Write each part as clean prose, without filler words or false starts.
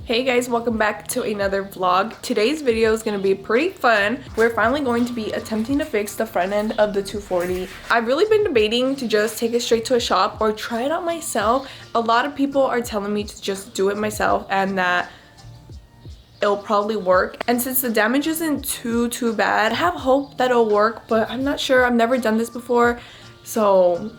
Hey guys, welcome back to another vlog. Today's video is going to be pretty fun. We're finally going to be attempting to fix the front end of the 240. I've really been debating to just take it straight to a shop or try it out myself. A lot of people are telling me to just do it myself and that it'll probably work. And since the damage isn't too bad, I have hope that it'll work, but I'm not sure. I've never done this before, so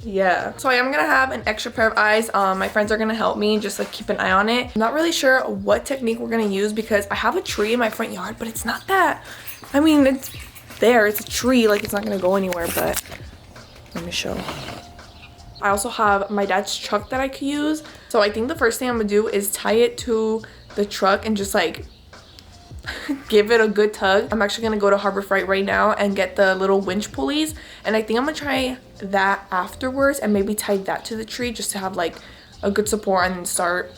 yeah. So I am gonna have an extra pair of eyes. My friends are gonna help me just like keep an eye on it. I'm not really sure what technique we're gonna use because I have a tree in my front yard, but it's not that, I mean, it's there, it's a tree, like it's not gonna go anywhere. But let me show. I also have my dad's truck that I could use. So I think the first thing I'm gonna do is tie it to the truck and just like give it a good tug. I'm actually gonna go to Harbor Freight right now and get the little winch pulleys, and I think I'm gonna try that afterwards and maybe tie that to the tree just to have like a good support and then start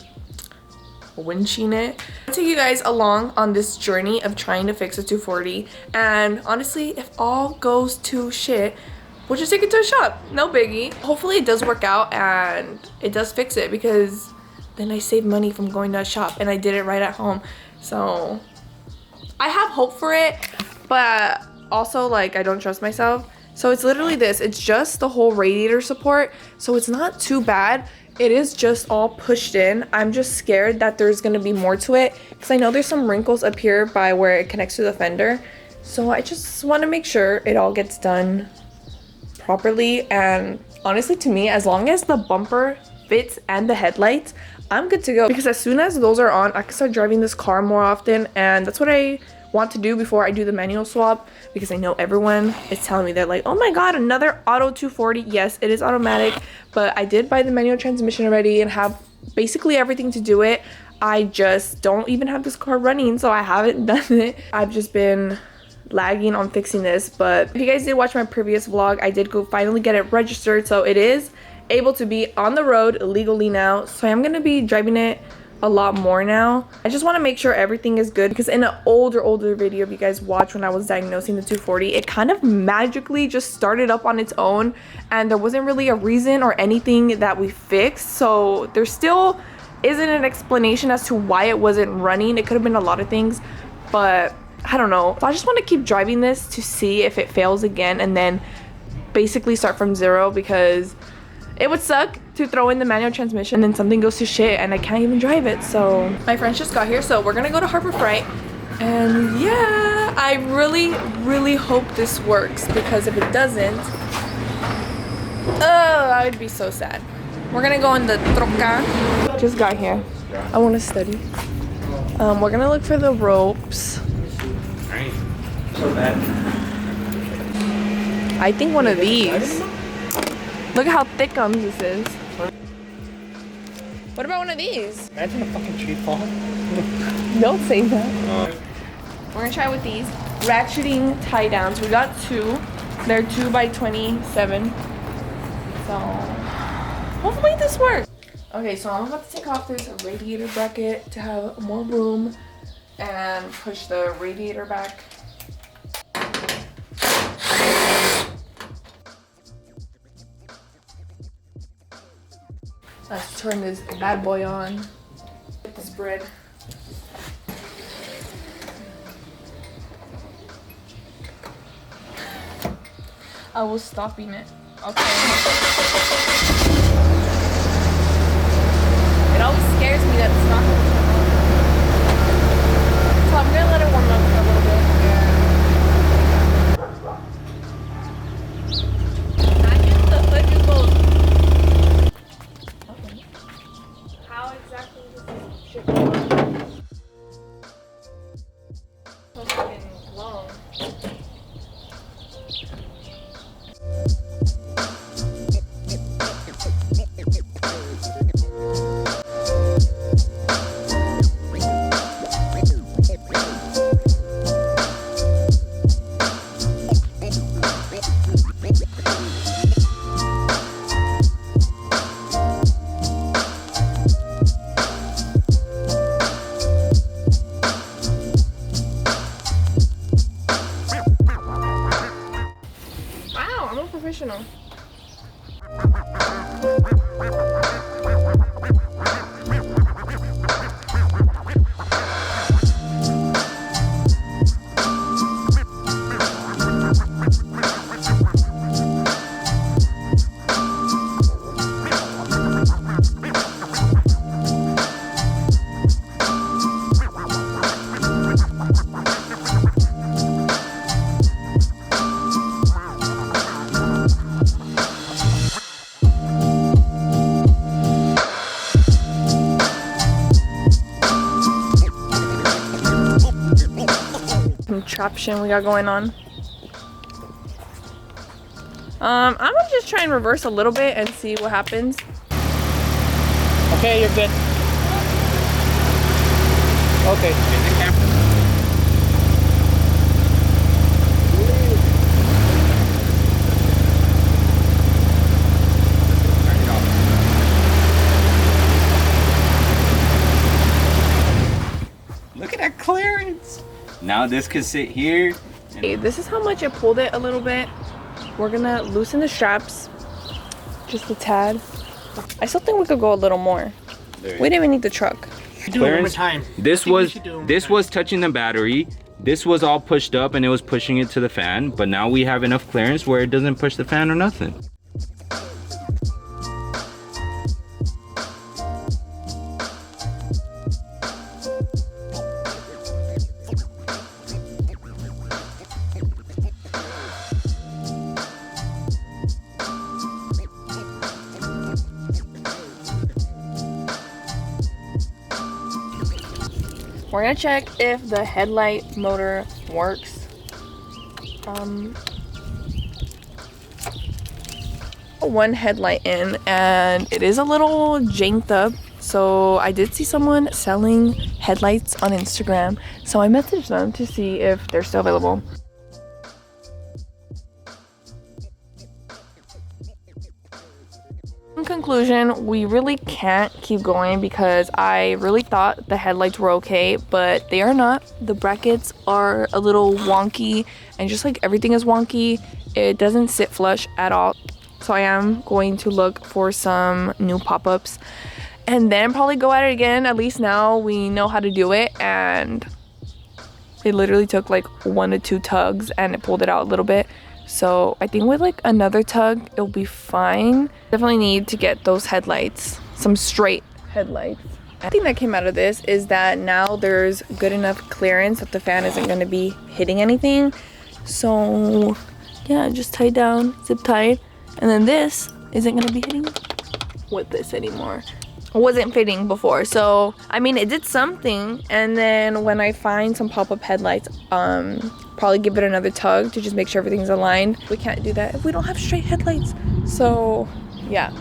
winching it. I'll take you guys along on this journey of trying to fix a 240, and honestly, if all goes to shit, we'll just take it to a shop, no biggie. Hopefully it does work out and it does fix it, because then I save money from going to a shop and I did it right at home. So I have hope for it, but also like I don't trust myself. So it's literally this, it's just the whole radiator support, so it's not too bad. It is just all pushed in. I'm just scared that there's gonna be more to it because I know there's some wrinkles up here by where it connects to the fender. So I just want to make sure it all gets done properly. And honestly, to me, as long as the bumper fits and the headlights, I'm good to go, because as soon as those are on, I can start driving this car more often, and that's what I want to do before I do the manual swap, because I know everyone is telling me, they're like, oh my god, another auto 240. Yes, it is automatic, but I did buy the manual transmission already and have basically everything to do it. I just don't even have this car running, so I haven't done it. I've just been lagging on fixing this. But if you guys did watch my previous vlog, I did go finally get it registered, so it is able to be on the road legally now. So I'm gonna be driving it a lot more now. I just want to make sure everything is good, because in an older video, if you guys watch when I was diagnosing the 240, it kind of magically just started up on its own and there wasn't really a reason or anything that we fixed. So there still isn't an explanation as to why it wasn't running. It could have been a lot of things, but I don't know. So I just want to keep driving this to see if it fails again and then basically start from zero, because it would suck to throw in the manual transmission and then something goes to shit and I can't even drive it. So my friends just got here, so we're gonna go to Harbor Freight. And yeah, I really hope this works, because if it doesn't, I would be so sad. We're gonna go in the troca. Just got here. I want to study. We're gonna look for the ropes. So bad. I think one of these. Look at how thick this is. What about one of these? Imagine a fucking tree fall. Don't say that. We're gonna try with these ratcheting tie downs. We got two. They're 2x27. So hopefully this works. Okay, so I'm about to take off this radiator bracket to have more room and push the radiator back. Let's turn this bad boy on. Get this bread. I was stopping it. Okay. It always scares me that it's not going to turn on. So I'm going to let it warm up for a little bit. I guess the hood just goes. How exactly does this shit work? So fucking long. contraption we got going on. I'm gonna just try and reverse a little bit and see what happens. Okay, you're good. Okay. Look at that clearance. Now this could sit here. Okay, this is how much I pulled it a little bit. We're gonna loosen the straps just a tad. I still think we could go a little more. We didn't even need the truck. Do it one more time. This was touching the battery. This was all pushed up and it was pushing it to the fan, but now we have enough clearance where it doesn't push the fan or nothing. We're gonna check if the headlight motor works. One headlight in and it is a little janked up. So I did see someone selling headlights on Instagram. So I messaged them to see if they're still available. In conclusion, we really can't keep going because I really thought the headlights were okay, but they are not. The brackets are a little wonky, and just like everything is wonky, it doesn't sit flush at all. So I am going to look for some new pop-ups and then probably go at it again. At least now we know how to do it, and it literally took like 1 to 2 tugs and it pulled it out a little bit. So I think with like another tug, it'll be fine. Definitely need to get those headlights, some straight headlights. I think that came out of this is that now there's good enough clearance that the fan isn't going to be hitting anything. So yeah, just tie down, zip tied. And then this isn't going to be hitting with this anymore. It wasn't fitting before. So, I mean, it did something. And then when I find some pop-up headlights, probably give it another tug to just make sure everything's aligned. We can't do that if we don't have straight headlights. So, yeah.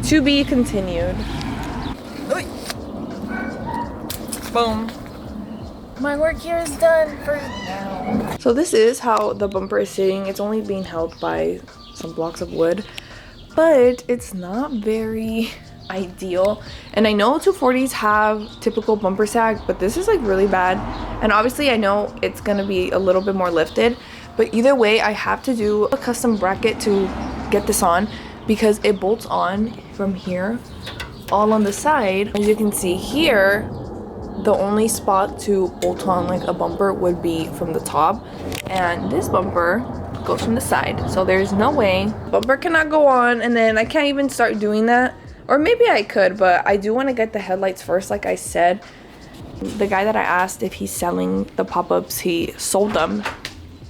To be continued. Boom. My work here is done for now. So this is how the bumper is sitting. It's only being held by some blocks of wood, but it's not very ideal. And I know 240s have typical bumper sag, but this is like really bad. And obviously I know it's gonna be a little bit more lifted, but either way I have to do a custom bracket to get this on because it bolts on from here all on the side. As you can see here, the only spot to bolt on like a bumper would be from the top, and this bumper goes from the side. So there's no way bumper cannot go on, and then I can't even start doing that. Or maybe I could, but I do want to get the headlights first. Like I said, the guy that I asked if he's selling the pop-ups, he sold them.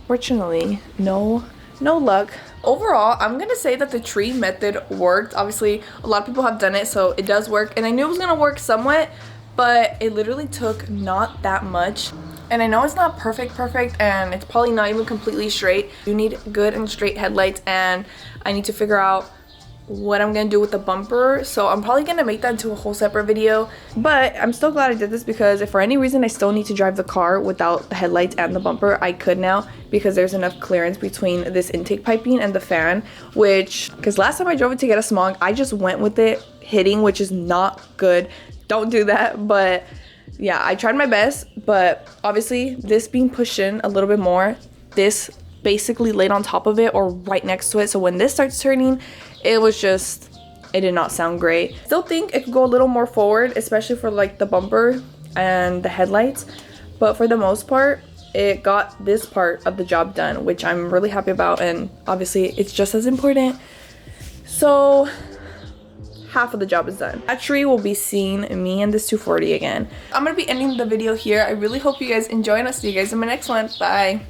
Fortunately, no luck. Overall, I'm gonna say that the tree method worked. Obviously a lot of people have done it, so it does work, and I knew it was gonna work somewhat, but it literally took not that much. And I know it's not perfect, and it's probably not even completely straight. You need good and straight headlights, and I need to figure out what I'm gonna do with the bumper. So I'm probably gonna make that into a whole separate video, but I'm still glad I did this because if for any reason I still need to drive the car without the headlights and the bumper, I could now, because there's enough clearance between this intake piping and the fan, which, because last time I drove it to get a smog, I just went with it hitting, which is not good. Don't do that. But yeah, I tried my best, but obviously this being pushed in a little bit more, this basically laid on top of it or right next to it. So when this starts turning, it did not sound great. Still think it could go a little more forward, especially for like the bumper and the headlights. But for the most part, it got this part of the job done, which I'm really happy about. And obviously it's just as important. So half of the job is done. That tree will be seeing me and this 240 again. I'm gonna be ending the video here. I really hope you guys enjoy, and I'll see you guys in my next one. Bye.